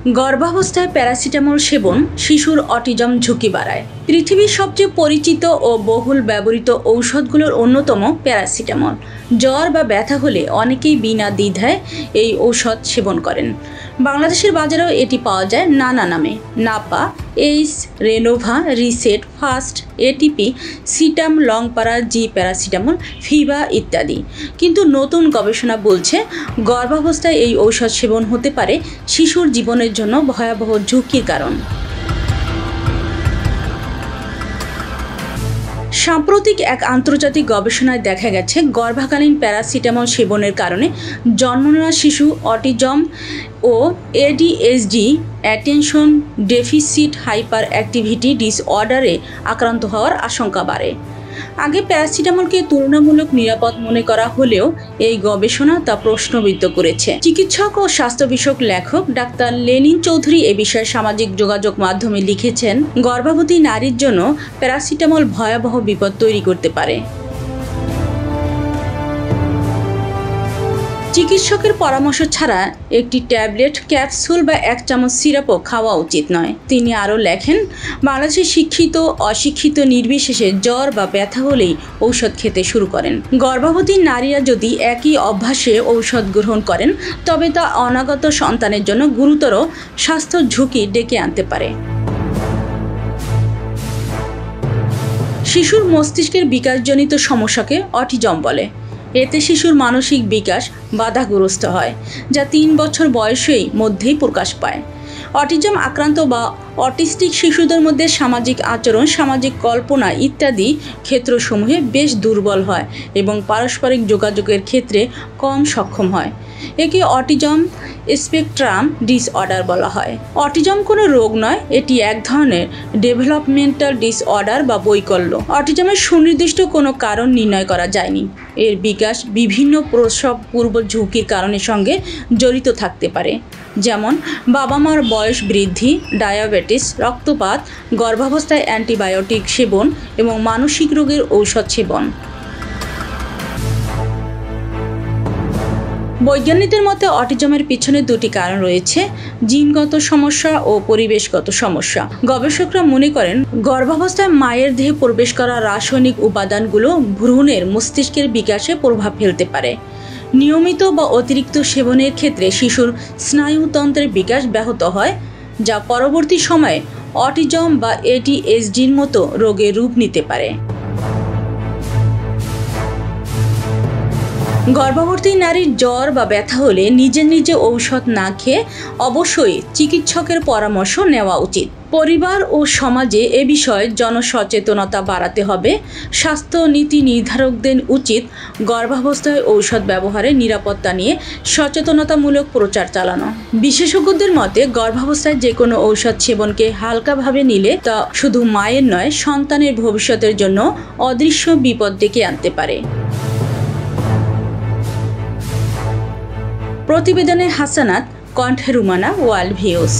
গর্ভাবস্থায় প্যারাসিটামল সেবন শিশুর অটিজম ঝুঁকি বাড়ায়। পৃথিবীর সবচেয়ে পরিচিত ও বহুল ব্যবহৃত ঔষধগুলোর অন্যতম প্যারাসিটামল। জ্বর বা ব্যথা হলে অনেকেই বিনা দ্বিধায় এই ঔষধ সেবন করেন। বাংলাদেশের বাজারেও এটি পাওয়া যায় নানা নামে: নাপা, এইস, রেনোভা, রিসেট, ফাস্ট, এটিপি, সিটাম, লংপারা, জি প্যারাসিটামল, ফিবা ইত্যাদি। কিন্তু নতুন গবেষণা বলছে গর্ভাবস্থায় এই ঔষধ সেবন হতে পারে শিশুর জীবনের জন্য ভয়াবহ ঝুঁকির কারণ। সাম্প্রতিক এক আন্তর্জাতিক গবেষণায় দেখা গেছে গর্ভকালীন প্যারাসিটামল সেবনের কারণে জন্ম নেওয়া শিশু অটিজম ও ADHD attention deficit hyper activity ডিসঅর্ডারে আক্রান্ত হওয়ার আশঙ্কা বাড়ে। আগে প্যারাসিটামলকে তুলনামূলক নিরাপদ মনে করা হলেও এই গবেষণা তা প্রশ্নবিদ্ধ করেছে। চিকিৎসক ও স্বাস্থ্য বিষয়ক লেখক ডাক্তার লেনিন চৌধুরী এ বিষয়ে সামাজিক যোগাযোগ মাধ্যমে লিখেছেন, গর্ভবতী নারীর জন্য প্যারাসিটামল ভয়াবহ বিপদ তৈরি করতে পারে। চিকিৎসকের পরামর্শ ছাড়া একটি ট্যাবলেট, ক্যাপসুল বা 1 চামচ সিরাপও খাওয়া উচিত নয়। তিনি আরও লেখেন, বাংলাদেশে শিক্ষিত অশিক্ষিত নির্বিশেষে জ্বর বা ব্যথা হলেই ঔষধ খেতে শুরু করেন। গর্ভবতী নারীরা যদি একই অভ্যাসে ঔষধ গ্রহণ করেন তবে তা অনাগত সন্তানের জন্য গুরুতর স্বাস্থ্য ঝুঁকি ডেকে আনতে পারে। শিশুর মস্তিষ্কের বিকাশজনিত সমস্যাকে অটিজম বলে। এতে শিশুর মানসিক বিকাশ বাধাগ্রস্ত হয়, যা 3 বছর বয়সেই মধ্যেই প্রকাশ পায়। অটিজম আক্রান্ত বা অটিস্টিক শিশুদের মধ্যে সামাজিক আচরণ, সামাজিক কল্পনা ইত্যাদি ক্ষেত্রসমূহে বেশ দুর্বল হয় এবং পারস্পরিক যোগাযোগের ক্ষেত্রে কম সক্ষম হয়। একে অটিজম স্পেকট্রাম ডিসঅর্ডার বলা হয়। অটিজম কোনো রোগ নয়, এটি এক ধরনের ডেভেলপমেন্টাল ডিসঅর্ডার বা বৈকল্য। অটিজমের সুনির্দিষ্ট কোনো কারণ নির্ণয় করা যায়নি। এর বিকাশ বিভিন্ন প্রসব পূর্ব ঝুঁকির কারণের সঙ্গে জড়িত থাকতে পারে, যেমন বাবা মার বয়স বৃদ্ধি, ডায়াবেটিস, রক্তপাত, গর্ভাবস্থায় অ্যান্টিবায়োটিক সেবন এবং মানসিক রোগের ঔষধ সেবন। বৈজ্ঞানিকদের মতে অটিজমের পিছনে 2টি কারণ রয়েছে: জিনগত সমস্যা ও পরিবেশগত সমস্যা। গবেষকরা মনে করেন গর্ভাবস্থায় মায়ের দেহে প্রবেশ করা রাসায়নিক উপাদানগুলো ভ্রূণের মস্তিষ্কের বিকাশে প্রভাব ফেলতে পারে। নিয়মিত বা অতিরিক্ত সেবনের ক্ষেত্রে শিশুর স্নায়ুতন্ত্রের বিকাশ ব্যাহত হয়, যা পরবর্তী সময়ে অটিজম বা এডিএইচডির মতো রোগের রূপ নিতে পারে। গর্ভবতী নারীর জ্বর বা ব্যথা হলে নিজে ঔষধ না খেয়ে অবশ্যই চিকিৎসকের পরামর্শ নেওয়া উচিত। পরিবার ও সমাজে এ বিষয়ে জনসচেতনতা বাড়াতে হবে। স্বাস্থ্য নীতি নির্ধারকদের উচিত গর্ভাবস্থায় ঔষধ ব্যবহারের নিরাপত্তা নিয়ে সচেতনতামূলক প্রচার চালানো। বিশেষজ্ঞদের মতে গর্ভাবস্থায় যে কোনো ঔষধ সেবনকে হালকাভাবে নিলে তা শুধু মায়ের নয়, সন্তানের ভবিষ্যতের জন্য অদৃশ্য বিপদ ডেকে আনতে পারে। প্রতিবেদনে হাসানাত, কণ্ঠে রুমানা, ওয়ার্ল্ড ভিউজ।